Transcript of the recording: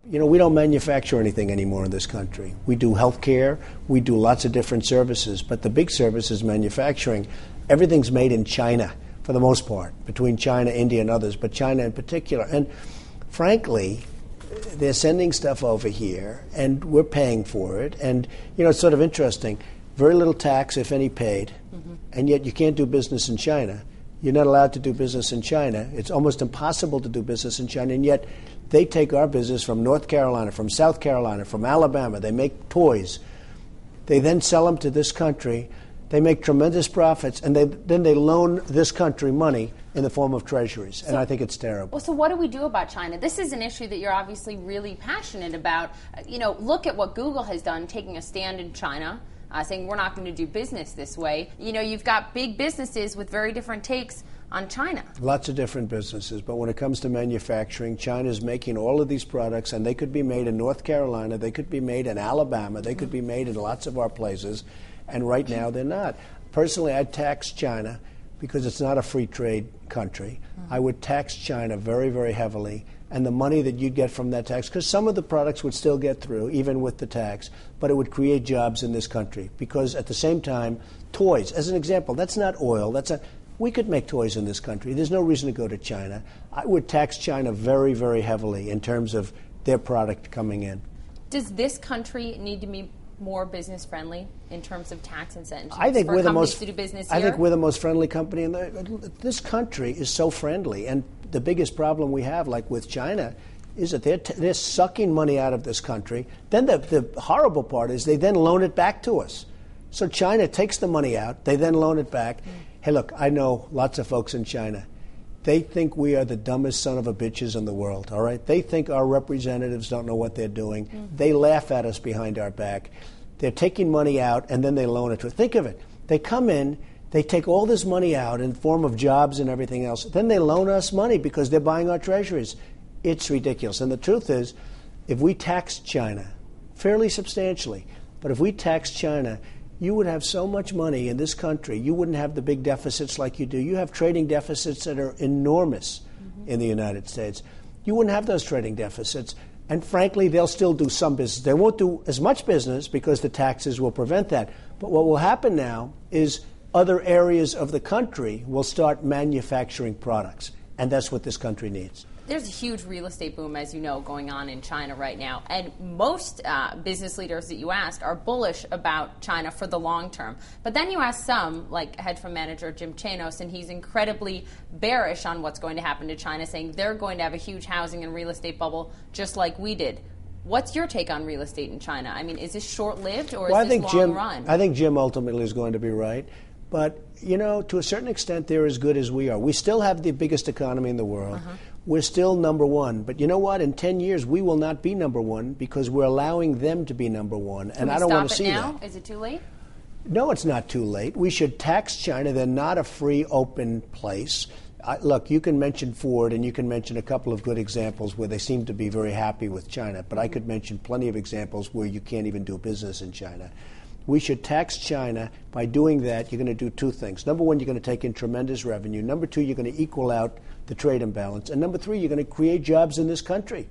You know, we don't manufacture anything anymore in this country. We do healthcare, we do lots of different services, but the big service is manufacturing. Everything's made in China, for the most part, between China, India, and others, but China in particular. And frankly, they're sending stuff over here, and we're paying for it. And, you know, it's sort of interesting. Very little tax, if any, paid, and yet you can't do business in China. You're not allowed to do business in China. It's almost impossible to do business in China, and yet they take our business from North Carolina, from South Carolina, from Alabama. They make toys. They then sell them to this country. They make tremendous profits, and then they loan this country money in the form of treasuries, and I think it's terrible. Well, so what do we do about China? This is an issue that you're obviously really passionate about. You know, look at what Google has done, taking a stand in China, saying we're not going to do business this way. You know, you've got big businesses with very different takes on China. Lots of different businesses, but when it comes to manufacturing, China's making all of these products, and they could be made in North Carolina, they could be made in Alabama, they could be made in lots of our places, and right now they're not. Personally, I'd tax China because it's not a free trade country. I would tax China very, very heavily, and the money that you'd get from that tax, because some of the products would still get through, even with the tax, but it would create jobs in this country. Because at the same time, toys, as an example, that's not oil, we could make toys in this country. There's no reason to go to China. I would tax China very, very heavily in terms of their product coming in. Does this country need to be more business friendly in terms of tax incentives I think for companies to do business here? I think we're the most friendly company in this country is so friendly, and the biggest problem we have, like with China, is that they're sucking money out of this country. Then the horrible part is they then loan it back to us. So China takes the money out, they then loan it back. Hey, look, I know lots of folks in China. They think we are the dumbest son of a bitches in the world, all right? They think our representatives don't know what they're doing. They laugh at us behind our back. They're taking money out, and then they loan it to us. Think of it. They come in, they take all this money out in the form of jobs and everything else. Then they loan us money because they're buying our treasuries. It's ridiculous. And the truth is, if we tax China fairly substantially, but if we tax China, you would have so much money in this country. You wouldn't have the big deficits like you do. You have trading deficits that are enormous in the United States. You wouldn't have those trading deficits. And frankly, they'll still do some business. They won't do as much business because the taxes will prevent that. But what will happen now is other areas of the country will start manufacturing products. And that's what this country needs. There's a huge real estate boom, as you know, going on in China right now. And most business leaders that you asked are bullish about China for the long term. But then you ask some, like hedge fund manager Jim Chanos, and he's incredibly bearish on what's going to happen to China, saying they're going to have a huge housing and real estate bubble just like we did. What's your take on real estate in China? I mean, is this short-lived or is this long run? I think Jim ultimately is going to be right. But, you know, to a certain extent, they're as good as we are. We still have the biggest economy in the world. We're still number one. But you know what? In 10 years, we will not be number one because we're allowing them to be number one. And I don't want to see that. Now? Is it too late? No, it's not too late. We should tax China. They're not a free, open place. Look, you can mention Ford, and you can mention a couple of good examples where they seem to be very happy with China. But I could mention plenty of examples where you can't even do business in China. We should tax China. By doing that, you're going to do two things. Number one, you're going to take in tremendous revenue. Number two, you're going to equal out the trade imbalance. And number three, you're going to create jobs in this country.